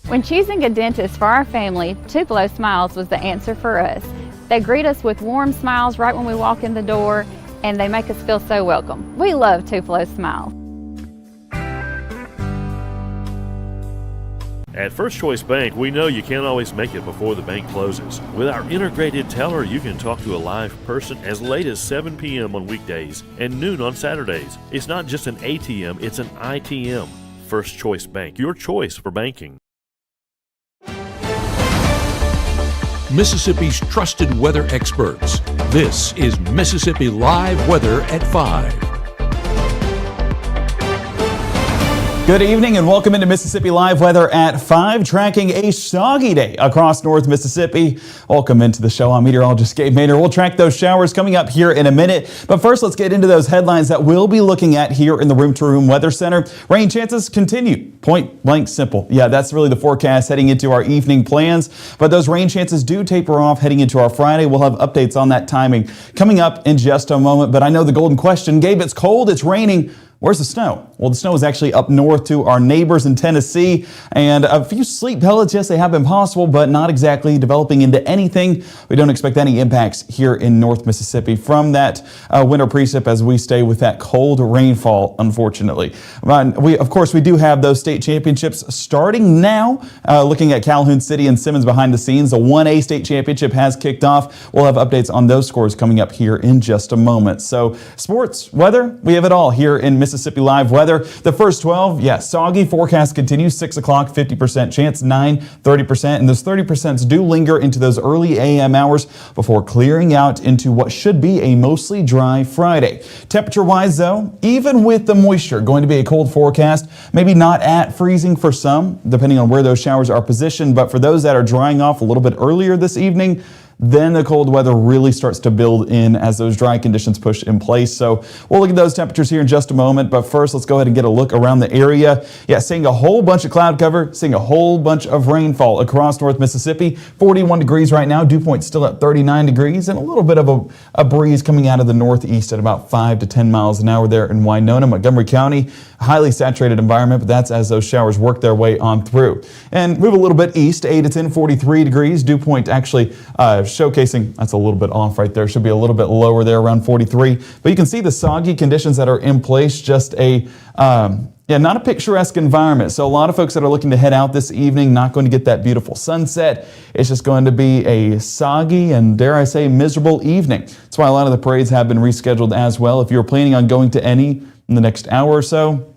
When choosing a dentist for our family, Tupelo Smiles was the answer for us. They greet us with warm smiles right when we walk in the door, and they make us feel so welcome. We love Tupelo Smiles. At First Choice Bank, we know you can't always make it before the bank closes. With our integrated teller, you can talk to a live person as late as 7 p.m. on weekdays and noon on Saturdays. It's not just an ATM, it's an ITM. First Choice Bank, your choice for banking. Mississippi's trusted weather experts. This is Mississippi Live Weather at 5. Good evening and welcome into Mississippi Live Weather at 5, tracking a soggy day across North Mississippi. Welcome into the show. I'm meteorologist Gabe. We'll track those showers coming up here in a minute. But first, let's get into those headlines that we'll be looking at here in the Room to Room Weather Center. Rain chances continue. Point blank simple. Yeah, that's really the forecast heading into our evening plans. But those rain chances do taper off heading into our Friday. We'll have updates on that timing coming up in just a moment. But I know the golden question, Gabe, it's cold, it's raining. Where's the snow? Well, the snow is actually up north to our neighbors in Tennessee, and a few sleet pellets, yes, they have been possible, but not exactly developing into anything. We don't expect any impacts here in North Mississippi from that winter precip as we stay with that cold rainfall, unfortunately. Of course, we do have those state championships starting now. Looking at Calhoun City and Simmons behind the scenes, the 1A state championship has kicked off. We'll have updates on those scores coming up here in just a moment. So sports, weather, we have it all here in Mississippi Live Weather. The first 12, soggy forecast continues. 6 o'clock, 50% chance, 9, 30%. And those 30% do linger into those early AM hours before clearing out into what should be a mostly dry Friday. Temperature-wise, though, even with the moisture, going to be a cold forecast. Maybe not at freezing for some, depending on where those showers are positioned. But for those that are drying off a little bit earlier this evening, then the cold weather really starts to build in as those dry conditions push in place. So we'll look at those temperatures here in just a moment. But first, let's go ahead and get a look around the area. Seeing a whole bunch of cloud cover, seeing a whole bunch of rainfall across North Mississippi. 41 degrees right now. Dew point still at 39 degrees and a little bit of a breeze coming out of the northeast at about 5 to 10 miles an hour there in Winona, Montgomery County. Highly saturated environment, but that's as those showers work their way on through. And move a little bit east, 8 to 10, 43 degrees. Dew point actually showcasing, that's a little bit off right there. Should be a little bit lower there, around 43. But you can see the soggy conditions that are in place. Just a, not a picturesque environment. So a lot of folks that are looking to head out this evening, not going to get that beautiful sunset. It's just going to be a soggy and, dare I say, miserable evening. That's why a lot of the parades have been rescheduled as well. If you're planning on going to any in the next hour or so,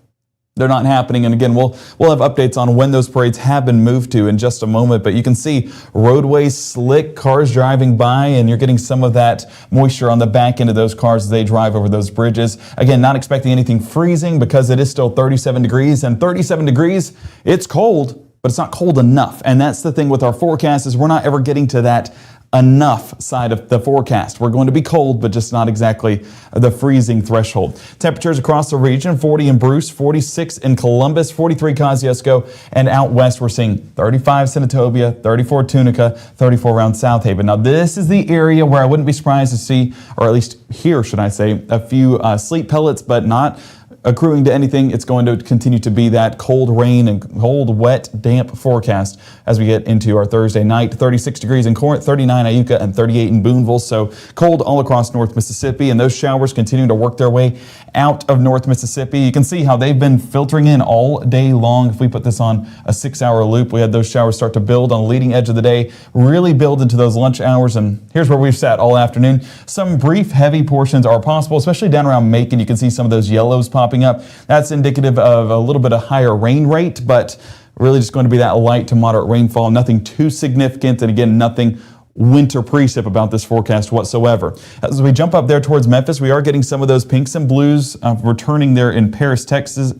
they're not happening. And again, we'll have updates on when those parades have been moved to in just a moment. But you can see roadways slick, cars driving by, and you're getting some of that moisture on the back end of those cars as they drive over those bridges. Again, not expecting anything freezing because it is still 37 degrees. And 37 degrees, it's cold, but it's not cold enough. And that's the thing with our forecast, is we're not ever getting to that enough side of the forecast. We're going to be cold, but just not exactly the freezing threshold. Temperatures across the region, 40 in Bruce, 46 in Columbus, 43 Kosciuszko, and out west we're seeing 35 Senatobia, 34 Tunica, 34 around South Haven. Now this is the area where I wouldn't be surprised to see, or at least hear, should I say, a few sleet pellets, but not accruing to anything. It's going to continue to be that cold rain and cold, wet, damp forecast as we get into our Thursday night. 36 degrees in Corinth, 39 Iuka, and 38 in Boonville. So cold all across North Mississippi, and those showers continue to work their way out of North Mississippi. You can see how they've been filtering in all day long. If we put this on a 6-hour loop, we had those showers start to build on the leading edge of the day, really build into those lunch hours. And here's where we've sat all afternoon. Some brief, heavy portions are possible, especially down around Macon. You can see some of those yellows popping up. That's indicative of a little bit of higher rain rate, but really just going to be that light to moderate rainfall. Nothing too significant, and again, nothing winter precip about this forecast whatsoever. As we jump up there towards Memphis, we are getting some of those pinks and blues returning there in Paris, Texas.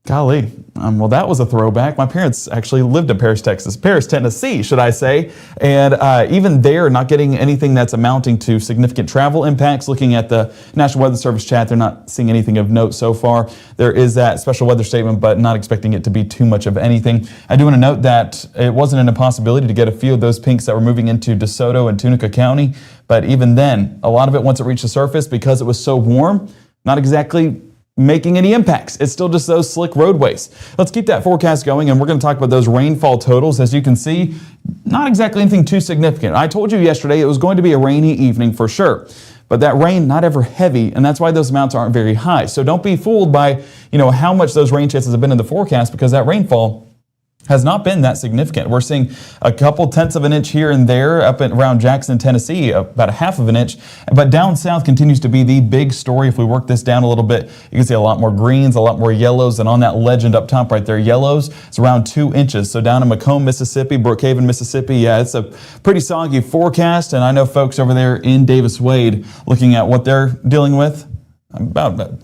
Golly, well, that was a throwback. My parents actually lived in Paris, Tennessee, should I say. And even there, not getting anything that's amounting to significant travel impacts. Looking at the National Weather Service chat, they're not seeing anything of note so far. There is that special weather statement, but not expecting it to be too much of anything. I do want to note that it wasn't an impossibility to get a few of those pinks that were moving into DeSoto and Tunica County. But even then, a lot of it, once it reached the surface, because it was so warm, not exactly making any impacts. It's still just those slick roadways. Let's keep that forecast going, and we're going to talk about those rainfall totals. As you can see, not exactly anything too significant. I told you yesterday it was going to be a rainy evening for sure, but that rain not ever heavy, and that's why those amounts aren't very high. So don't be fooled by, how much those rain chances have been in the forecast, because that rainfall has not been that significant. We're seeing a couple tenths of an inch here and there up and around Jackson, Tennessee, about a half of an inch. But down south continues to be the big story. If we work this down a little bit, you can see a lot more greens, a lot more yellows, and on that legend up top right there, yellows, it's around 2 inches. So down in Macomb, Mississippi, Brookhaven, Mississippi, yeah, it's a pretty soggy forecast. And I know folks over there in Davis-Wade looking at what they're dealing with, about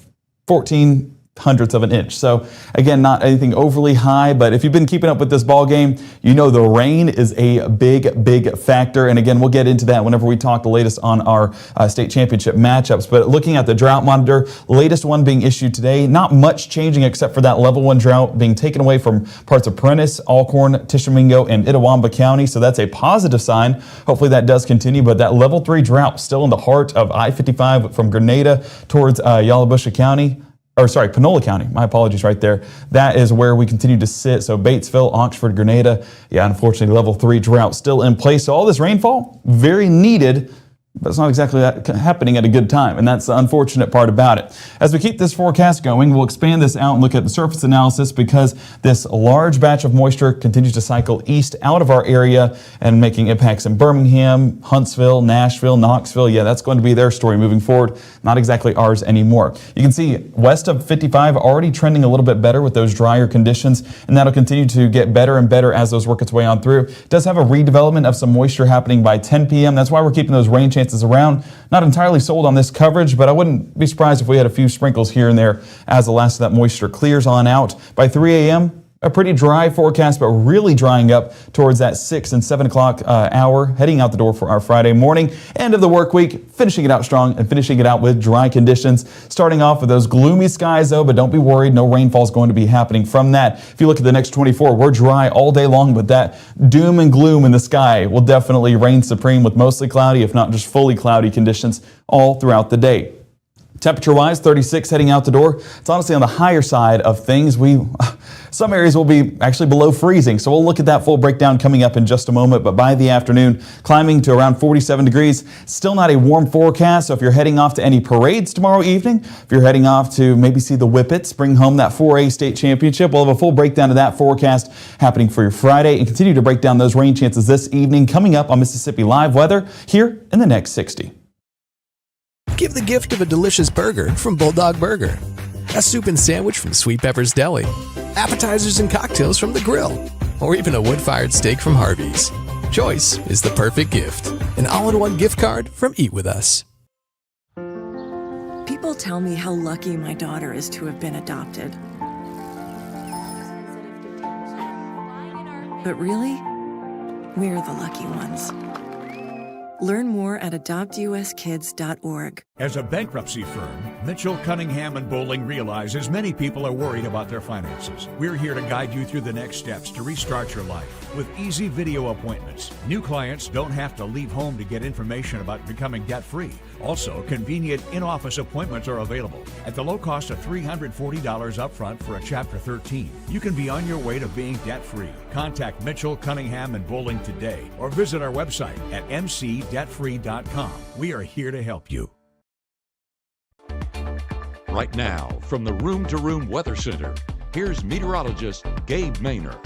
14 hundredths of an inch. So again, not anything overly high, but if you've been keeping up with this ball game, the rain is a big factor. And again, we'll get into that whenever we talk the latest on our state championship matchups. But looking at the drought monitor, latest one being issued today, not much changing except for that level 1 drought being taken away from parts of Prentiss, Alcorn, Tishomingo, and Itawamba County. So that's a positive sign. Hopefully that does continue, but that level 3 drought still in the heart of I-55 from Grenada towards Yalobusha County. Panola County, my apologies right there. That is where we continue to sit. So Batesville, Oxford, Grenada, unfortunately level 3 drought still in place. So all this rainfall, very needed, but it's not exactly happening at a good time, and that's the unfortunate part about it. As we keep this forecast going, we'll expand this out and look at the surface analysis, because this large batch of moisture continues to cycle east out of our area and making impacts in Birmingham, Huntsville, Nashville, Knoxville. Yeah, that's going to be their story moving forward, not exactly ours anymore. You can see west of 55 already trending a little bit better with those drier conditions, and that'll continue to get better and better as those work its way on through. It does have a redevelopment of some moisture happening by 10 p.m. That's why we're keeping those rain chances around. Not entirely sold on this coverage, but I wouldn't be surprised if we had a few sprinkles here and there as the last of that moisture clears on out. By 3 a.m., a pretty dry forecast, but really drying up towards that 6 and 7 o'clock hour, heading out the door for our Friday morning. End of the work week, finishing it out strong and finishing it out with dry conditions. Starting off with those gloomy skies though, but don't be worried, no rainfall is going to be happening from that. If you look at the next 24, we're dry all day long, but that doom and gloom in the sky will definitely reign supreme with mostly cloudy, if not just fully cloudy conditions all throughout the day. Temperature-wise, 36 heading out the door. It's honestly on the higher side of things. Some areas will be actually below freezing, so we'll look at that full breakdown coming up in just a moment. But by the afternoon, climbing to around 47 degrees. Still not a warm forecast, so if you're heading off to any parades tomorrow evening, if you're heading off to maybe see the Whippets bring home that 4A state championship, we'll have a full breakdown of that forecast happening for your Friday, and continue to break down those rain chances this evening coming up on Mississippi Live Weather here in the next 60. Give the gift of a delicious burger from Bulldog Burger, a soup and sandwich from Sweet Pepper's Deli, appetizers and cocktails from The Grill, or even a wood-fired steak from Harvey's. Choice is the perfect gift. An all-in-one gift card from Eat With Us. People tell me how lucky my daughter is to have been adopted. But really, we're the lucky ones. Learn more at adoptuskids.org. As a bankruptcy firm, Mitchell, Cunningham & Bowling realizes many people are worried about their finances. We're here to guide you through the next steps to restart your life with easy video appointments. New clients don't have to leave home to get information about becoming debt-free. Also, convenient in-office appointments are available at the low cost of $340 upfront for a Chapter 13. You can be on your way to being debt-free. Contact Mitchell, Cunningham & Bowling today or visit our website at mcdebtfree.com. We are here to help you. Right now, from the Room to Room Weather Center, here's meteorologist Gabe Maynor.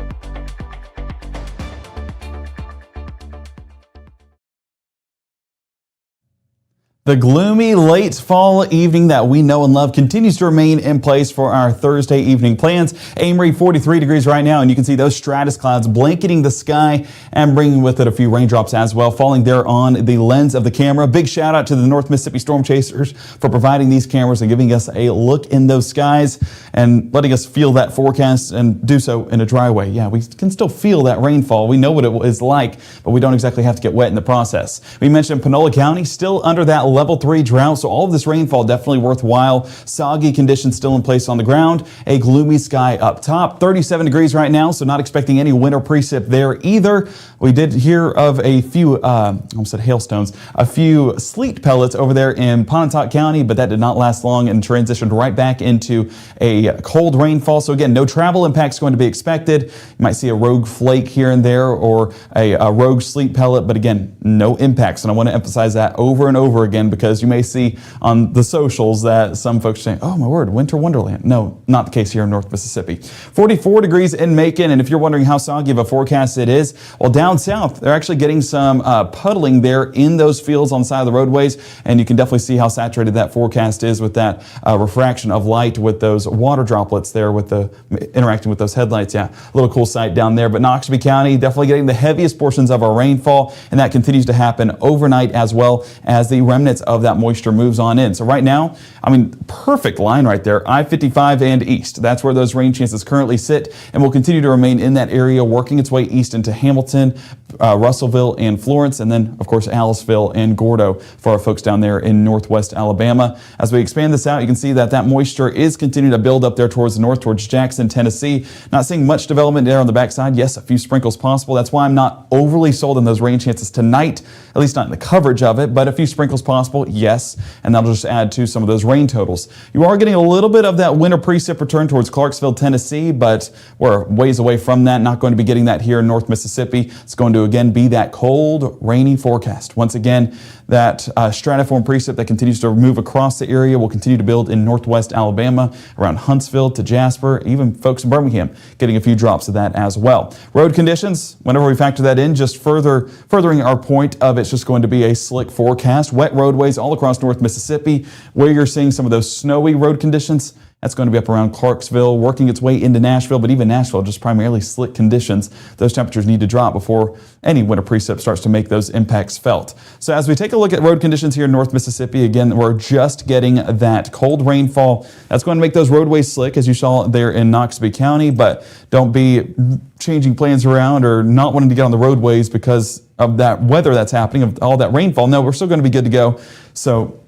The gloomy late fall evening that we know and love continues to remain in place for our Thursday evening plans. Amory, 43 degrees right now, and you can see those stratus clouds blanketing the sky and bringing with it a few raindrops as well, falling there on the lens of the camera. Big shout out to the North Mississippi Storm Chasers for providing these cameras and giving us a look in those skies and letting us feel that forecast and do so in a dry way. Yeah, we can still feel that rainfall. We know what it is like, but we don't exactly have to get wet in the process. We mentioned Panola County still under that level 3 drought, so all of this rainfall definitely worthwhile. Soggy conditions still in place on the ground. A gloomy sky up top. 37 degrees right now, so not expecting any winter precip there either. We did hear of a few, I almost said hailstones, a few sleet pellets over there in Pontotoc County, but that did not last long and transitioned right back into a cold rainfall. So again, no travel impacts going to be expected. You might see a rogue flake here and there or a rogue sleet pellet, but again, no impacts. And I want to emphasize that over and over again because you may see on the socials that some folks say, oh my word, winter wonderland. No, not the case here in North Mississippi. 44 degrees in Macon, and if you're wondering how soggy of a forecast it is, well, down south, they're actually getting some puddling there in those fields on the side of the roadways, and you can definitely see how saturated that forecast is with that refraction of light with those water droplets there with the interacting with those headlights. Yeah, a little cool sight down there, but Noxubee County definitely getting the heaviest portions of our rainfall, and that continues to happen overnight as well as the remnants of that moisture moves on in. So right now, I mean, perfect line right there, I-55 and east. That's where those rain chances currently sit and will continue to remain in that area, working its way east into Hamilton, Russellville, and Florence, and then, of course, Aliceville and Gordo for our folks down there in northwest Alabama. As we expand this out, you can see that that moisture is continuing to build up there towards the north, towards Jackson, Tennessee. Not seeing much development there on the backside. Yes, a few sprinkles possible. That's why I'm not overly sold on those rain chances tonight, at least not in the coverage of it, but a few sprinkles possible, yes, and that'll just add to some of those rain totals. You are getting a little bit of that winter precip return towards Clarksville, Tennessee, but we're ways away from that. Not going to be getting that here in North Mississippi. It's going to again be that cold, rainy forecast. Once again, that stratiform precip that continues to move across the area will continue to build in northwest Alabama, around Huntsville to Jasper, even folks in Birmingham getting a few drops of that as well. Road conditions, whenever we factor that in, just furthering our point of it's just going to be a slick forecast. Wet roadways all across North Mississippi, where you're seeing some of those snowy road conditions. That's going to be up around Clarksville, working its way into Nashville, but even Nashville, just primarily slick conditions. Those temperatures need to drop before any winter precip starts to make those impacts felt. So as we take a look at road conditions here in North Mississippi, again, we're just getting that cold rainfall. That's going to make those roadways slick, as you saw there in Noxubee County, but don't be changing plans around or not wanting to get on the roadways because of that weather that's happening, of all that rainfall. No, we're still going to be good to go. So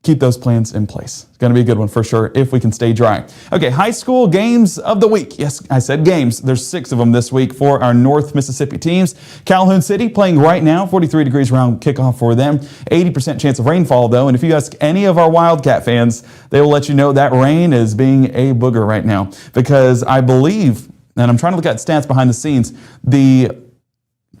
keep those plans in place. It's going to be a good one for sure if we can stay dry. Okay, high school games of the week. Yes, I said games. There's 6 of them this week for our North Mississippi teams. Calhoun City playing right now, 43 degrees round kickoff for them. 80% chance of rainfall though, and if you ask any of our Wildcat fans, they will let you know that rain is being a booger right now because I believe, and I'm trying to look at stats behind the scenes, the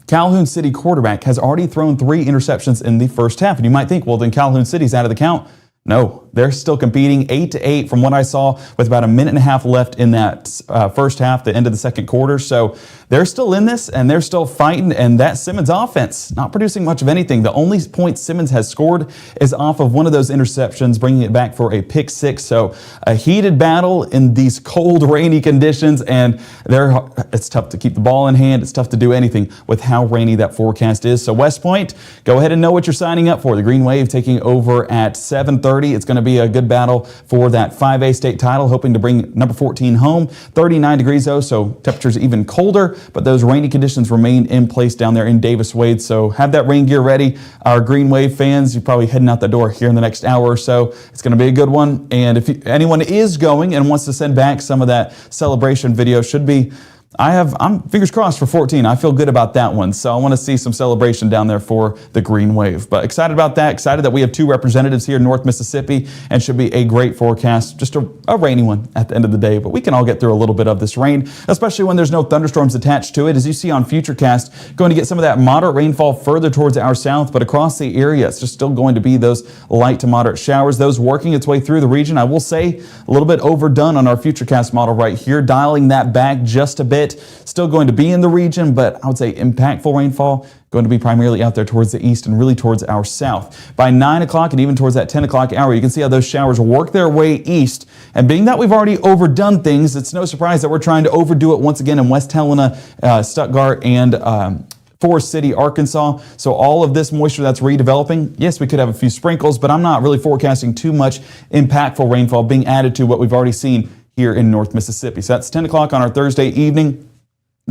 Calhoun City quarterback has already thrown 3 interceptions in the first half. And you might think, well, then Calhoun City's out of the count. No, they're still competing 8-8 from what I saw with about a minute and a half left in that first half, the end of the second quarter. So they're still in this and they're still fighting. And that Simmons offense, not producing much of anything. The only point Simmons has scored is off of one of those interceptions, bringing it back for a pick 6. So a heated battle in these cold, rainy conditions. And it's tough to keep the ball in hand. It's tough to do anything with how rainy that forecast is. So West Point, go ahead and know what you're signing up for. The Green Wave taking over at 7:30. It's going to be a good battle for that 5A state title, hoping to bring number 14 home. 39 degrees though, so temperatures even colder, but those rainy conditions remain in place down there in Davis Wade. So have that rain gear ready. Our Green Wave fans, you're probably heading out the door here in the next hour or so. It's going to be a good one. And if anyone is going and wants to send back some of that celebration video, should be I'm fingers crossed for 14. I feel good about that one. So I want to see some celebration down there for the Green Wave. But excited about that. Excited that we have 2 representatives here in North Mississippi and should be a great forecast. Just a rainy one at the end of the day. But we can all get through a little bit of this rain, especially when there's no thunderstorms attached to it. As you see on Futurecast, going to get some of that moderate rainfall further towards our south, but across the area, it's just still going to be those light to moderate showers. Those working its way through the region. I will say a little bit overdone on our Futurecast model right here, dialing that back just a bit. Still going to be in the region, but I would say impactful rainfall going to be primarily out there towards the east and really towards our south. By 9 o'clock and even towards that 10 o'clock hour, you can see how those showers work their way east. And being that we've already overdone things, it's no surprise that we're trying to overdo it once again in West Helena, Stuttgart, and Forest City, Arkansas. So all of this moisture that's redeveloping, yes, we could have a few sprinkles, but I'm not really forecasting too much impactful rainfall being added to what we've already seen here in North Mississippi. So that's 10 o'clock on our Thursday evening.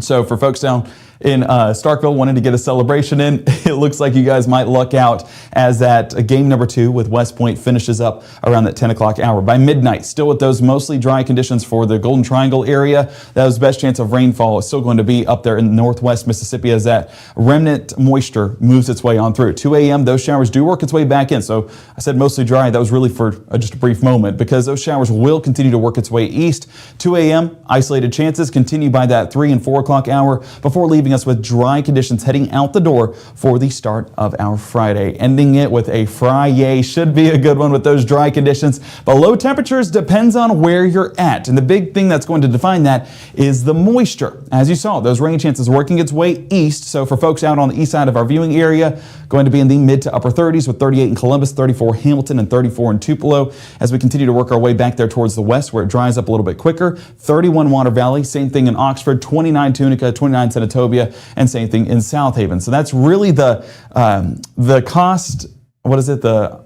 So for folks down in Starkville wanting to get a celebration in. It looks like you guys might luck out as that game number 2 with West Point finishes up around that 10 o'clock hour. By midnight, still with those mostly dry conditions for the Golden Triangle area, those best chance of rainfall is still going to be up there in northwest Mississippi as that remnant moisture moves its way on through. 2 a.m., those showers do work its way back in. So I said mostly dry. That was really for just a brief moment because those showers will continue to work its way east. 2 a.m., isolated chances continue by that 3 and 4 o'clock hour before leaving us with dry conditions heading out the door for the start of our Friday. Ending it with a Friday should be a good one with those dry conditions. But low temperatures depends on where you're at. And the big thing that's going to define that is the moisture. As you saw, those rain chances working its way east. So for folks out on the east side of our viewing area, going to be in the mid to upper 30s with 38 in Columbus, 34 Hamilton, and 34 in Tupelo. As we continue to work our way back there towards the west where it dries up a little bit quicker. 31 Water Valley, same thing in Oxford, 29 Tunica, 29 Senatobia, and same thing in South Haven. So that's really the cost, what is it? The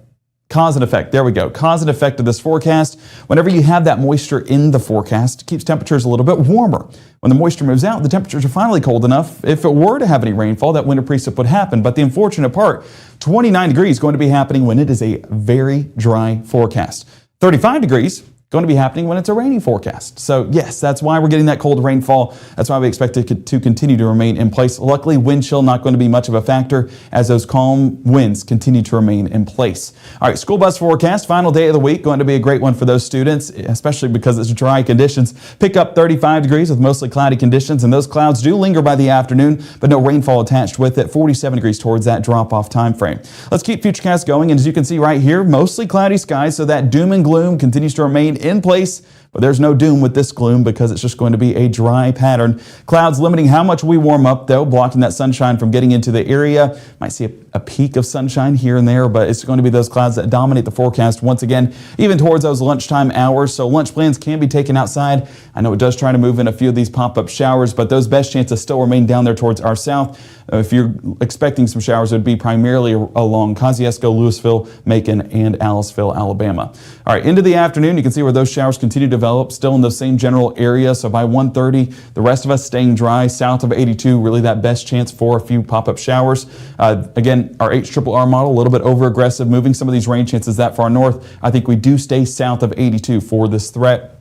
cause and effect. There we go. Cause and effect of this forecast. Whenever you have that moisture in the forecast, it keeps temperatures a little bit warmer. When the moisture moves out, the temperatures are finally cold enough. If it were to have any rainfall, that winter precip would happen. But the unfortunate part, 29 degrees is going to be happening when it is a very dry forecast. 35 degrees going to be happening when it's a rainy forecast. So yes, that's why we're getting that cold rainfall. That's why we expect it to continue to remain in place. Luckily, wind chill not going to be much of a factor as those calm winds continue to remain in place. All right, school bus forecast, final day of the week, going to be a great one for those students, especially because it's dry conditions. Pick up 35 degrees with mostly cloudy conditions, and those clouds do linger by the afternoon, but no rainfall attached with it. 47 degrees towards that drop-off time frame. Let's keep Futurecast going, and as you can see right here, mostly cloudy skies, so that doom and gloom continues to remain in place. But there's no doom with this gloom because it's just going to be a dry pattern. Clouds limiting how much we warm up, though, blocking that sunshine from getting into the area. Might see a peak of sunshine here and there, but it's going to be those clouds that dominate the forecast once again, even towards those lunchtime hours. So lunch plans can be taken outside. I know it does try to move in a few of these pop-up showers, but those best chances still remain down there towards our south. If you're expecting some showers, it would be primarily along Kosciuszko, Louisville, Macon, and Aliceville, Alabama. All right, into the afternoon, you can see where those showers continue to develop, still in those same general area. So by 1:30, the rest of us staying dry. South of 82, really that best chance for a few pop-up showers. Again, our HRRR model, a little bit over-aggressive, moving some of these rain chances that far north. I think we do stay south of 82 for this threat.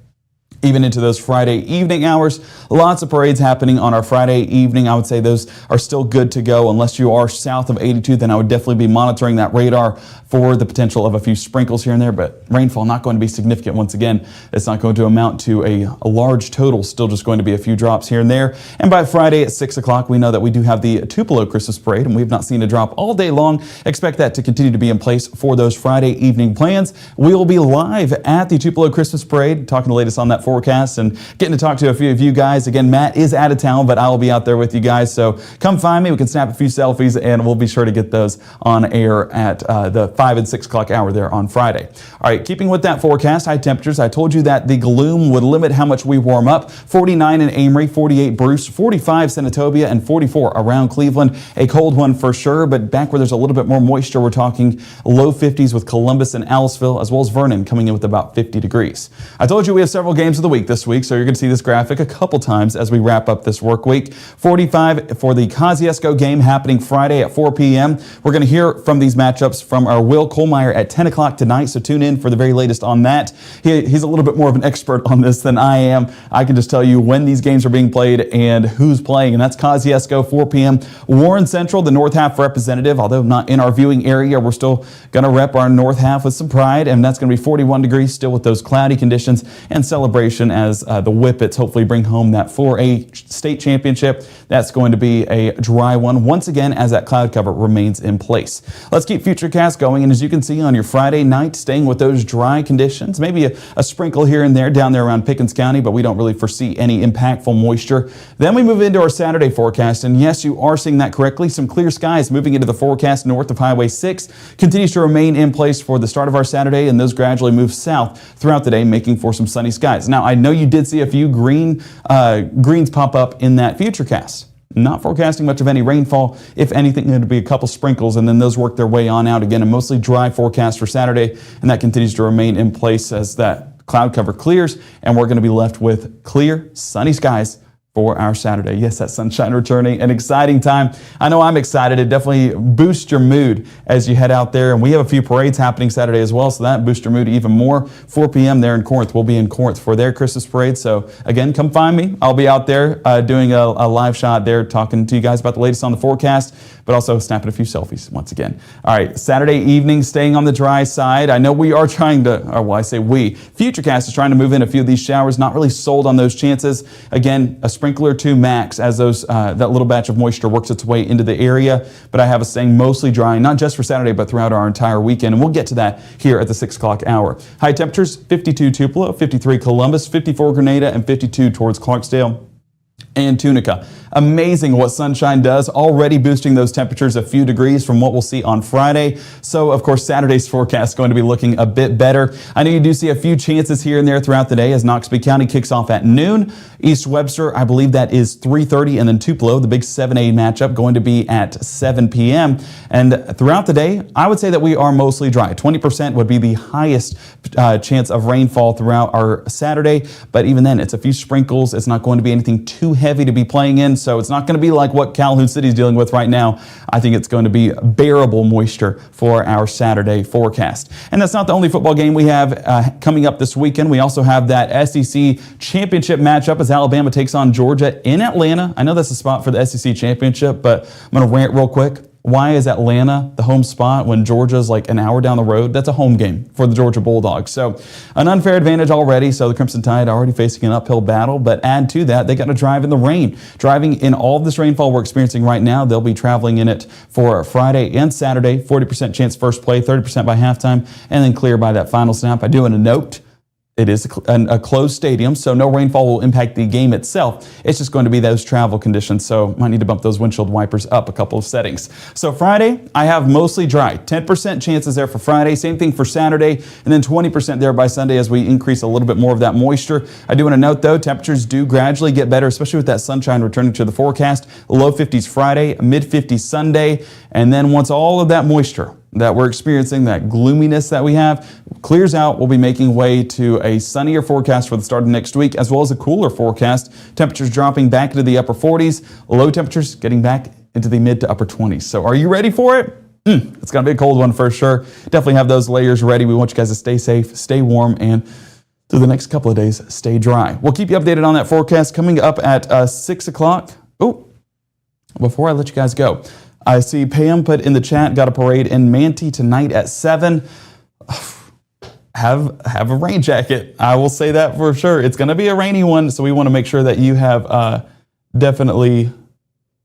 Even into those Friday evening hours. Lots of parades happening on our Friday evening. I would say those are still good to go. Unless you are south of 82, then I would definitely be monitoring that radar for the potential of a few sprinkles here and there, but rainfall not going to be significant. Once again, it's not going to amount to a large total, still just going to be a few drops here and there. And by Friday at 6 o'clock, we know that we do have the Tupelo Christmas Parade, and we've not seen a drop all day long. Expect that to continue to be in place for those Friday evening plans. We will be live at the Tupelo Christmas Parade, talking the latest on that forecast and getting to talk to a few of you guys. Again, Matt is out of town, but I will be out there with you guys. So come find me. We can snap a few selfies, and we'll be sure to get those on air at the 5 and 6 o'clock hour there on Friday. All right, keeping with that forecast, high temperatures. I told you that the gloom would limit how much we warm up. 49 in Amory, 48 Bruce, 45 Senatobia, and 44 around Cleveland. A cold one for sure, but back where there's a little bit more moisture, we're talking low 50s with Columbus and Aliceville, as well as Vernon coming in with about 50 degrees. I told you we have several games of the week this week, so you're going to see this graphic a couple times as we wrap up this work week. 45 for the Kosciuszko game happening Friday at 4 p.m. We're going to hear from these matchups from our Will Kohlmeyer at 10 o'clock tonight, so tune in for the very latest on that. He's a little bit more of an expert on this than I am. I can just tell you when these games are being played and who's playing, and that's Kosciuszko, 4 p.m. Warren Central, the North Half representative, although not in our viewing area, we're still going to rep our North Half with some pride, and that's going to be 41 degrees still with those cloudy conditions and celebration as the Whippets hopefully bring home that 4A state championship. That's going to be a dry one once again as that cloud cover remains in place. Let's keep Futurecast going, and as you can see on your Friday night, staying with those dry conditions, maybe a sprinkle here and there down there around Pickens County, but we don't really foresee any impactful moisture. Then we move into our Saturday forecast, and yes, you are seeing that correctly. Some clear skies moving into the forecast north of Highway 6 continues to remain in place for the start of our Saturday, and those gradually move south throughout the day, making for some sunny skies. Now, I know you did see a few greens pop up in that Futurecast. Not forecasting much of any rainfall. If anything, it'll be a couple sprinkles, and then those work their way on out. Again, a mostly dry forecast for Saturday, and that continues to remain in place as that cloud cover clears, and we're going to be left with clear, sunny skies for our Saturday. Yes, that sunshine returning, an exciting time. I know I'm excited. It definitely boosts your mood as you head out there. And we have a few parades happening Saturday as well, so that boosts your mood even more. 4 p.m. there in Corinth. We'll be in Corinth for their Christmas parade. So again, come find me. I'll be out there doing a live shot there, talking to you guys about the latest on the forecast, but also snapping a few selfies once again. All right, Saturday evening, staying on the dry side. I know we are trying to, or well, I say we, Futurecast is trying to move in a few of these showers. Not really sold on those chances. Again, a sprinkler or two max as those that little batch of moisture works its way into the area. But I have us staying mostly dry, not just for Saturday, but throughout our entire weekend. And we'll get to that here at the 6 o'clock hour. High temperatures, 52 Tupelo, 53 Columbus, 54 Grenada, and 52 towards Clarksdale and Tunica. Amazing what sunshine does, already boosting those temperatures a few degrees from what we'll see on Friday. So, of course, Saturday's forecast is going to be looking a bit better. I know you do see a few chances here and there throughout the day as Knoxville County kicks off at noon. East Webster, I believe that is 3:30, and then Tupelo, the big 7A matchup, going to be at 7 p.m. And throughout the day, I would say that we are mostly dry. 20% would be the highest chance of rainfall throughout our Saturday, but even then, it's a few sprinkles. It's not going to be anything too heavy to be playing in, so it's not going to be like what Calhoun City is dealing with right now. I think it's going to be bearable moisture for our Saturday forecast. And that's not the only football game we have coming up this weekend. We also have that SEC championship matchup as Alabama takes on Georgia in Atlanta. I know that's a spot for the SEC championship, but I'm going to rant real quick. Why is Atlanta the home spot when Georgia's like an hour down the road? That's a home game for the Georgia Bulldogs. So an unfair advantage already. So the Crimson Tide already facing an uphill battle. But add to that, they got to drive in the rain. Driving in all of this rainfall we're experiencing right now, they'll be traveling in it for Friday and Saturday. 40% chance first play, 30% by halftime, and then clear by that final snap. I do want to note, it is a closed stadium, so no rainfall will impact the game itself. It's just going to be those travel conditions, so might need to bump those windshield wipers up a couple of settings. So Friday, I have mostly dry. 10% chances there for Friday. Same thing for Saturday, and then 20% there by Sunday as we increase a little bit more of that moisture. I do want to note, though, temperatures do gradually get better, especially with that sunshine returning to the forecast. Low 50s Friday, mid 50s Sunday, and then once all of that moisture that we're experiencing, that gloominess that we have, clears out, we'll be making way to a sunnier forecast for the start of next week, as well as a cooler forecast. Temperatures dropping back into the upper 40s, low temperatures getting back into the mid to upper 20s. So are you ready for it? It's going to be a cold one for sure. Definitely have those layers ready. We want you guys to stay safe, stay warm, and through the next couple of days, stay dry. We'll keep you updated on that forecast coming up at 6 o'clock. Oh, before I let you guys go, I see Pam put in the chat, got a parade in Manti tonight at 7. Have a rain jacket. I will say that for sure. It's going to be a rainy one, so we want to make sure that you have definitely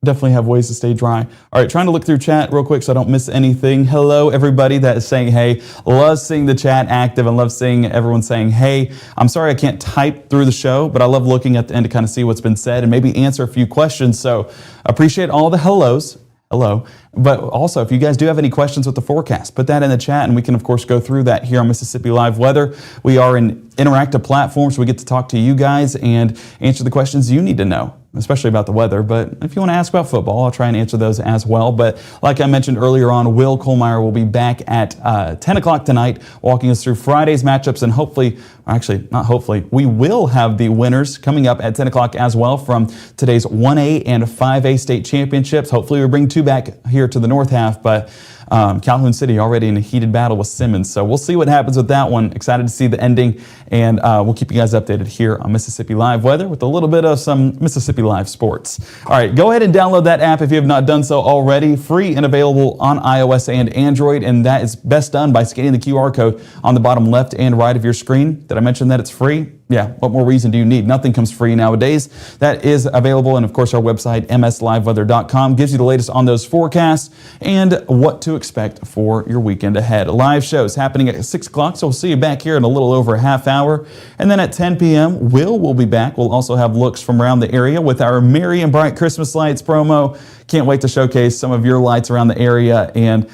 have ways to stay dry. All right, trying to look through chat real quick so I don't miss anything. Hello, everybody that is saying hey. Love seeing the chat active and love seeing everyone saying hey. I'm sorry I can't type through the show, but I love looking at the end to kind of see what's been said and maybe answer a few questions. So appreciate all the hellos. Hello. But also, if you guys do have any questions with the forecast, put that in the chat and we can, of course, go through that here on Mississippi Live Weather. We are an interactive platform, so we get to talk to you guys and answer the questions you need to know, especially about the weather. But if you want to ask about football, I'll try and answer those as well. But like I mentioned earlier on, Will Kohlmeyer will be back at 10 o'clock tonight, walking us through Friday's matchups. And hopefully, actually, not hopefully, we will have the winners coming up at 10 o'clock as well from today's 1A and 5A state championships. Hopefully, we bring two back here to the north half. But Calhoun City already in a heated battle with Simmons. So we'll see what happens with that one. Excited to see the ending. And we'll keep you guys updated here on Mississippi Live Weather with a little bit of some Mississippi Live sports. All right, go ahead and download that app if you have not done so already. Free and available on iOS and Android. And that is best done by scanning the QR code on the bottom left and right of your screen. Did I mention that it's free? Yeah, what more reason do you need? Nothing comes free nowadays. That is available, and of course our website, msliveweather.com, gives you the latest on those forecasts and what to expect for your weekend ahead. Live shows happening at 6 o'clock, so we'll see you back here in a little over a half hour. And then at 10 p.m., will be back. We'll also have looks from around the area with our Merry and Bright Christmas Lights promo. Can't wait to showcase some of your lights around the area and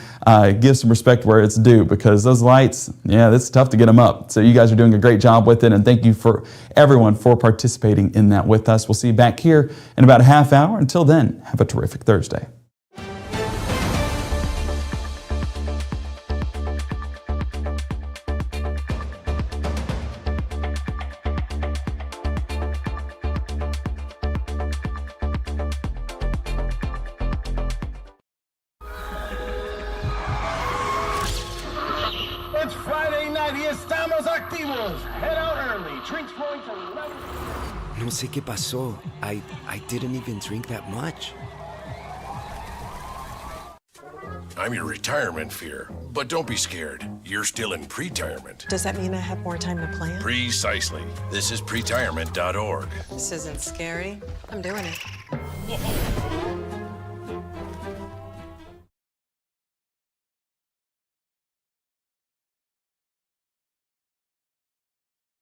give some respect where it's due, because those lights, yeah, it's tough to get them up. So you guys are doing a great job with it, and thank you for everyone for participating in that with us. We'll see you back here in about a half hour. Until then, have a terrific Thursday. it's Friday night y estamos activos. Head out early. Drinks flowing to level. No sé qué pasó. I didn't even drink that much. I'm your retirement fear, but don't be scared. You're still in pre-tirement. Does that mean I have more time to plan? Precisely. This is pretirement.org. This isn't scary. I'm doing it.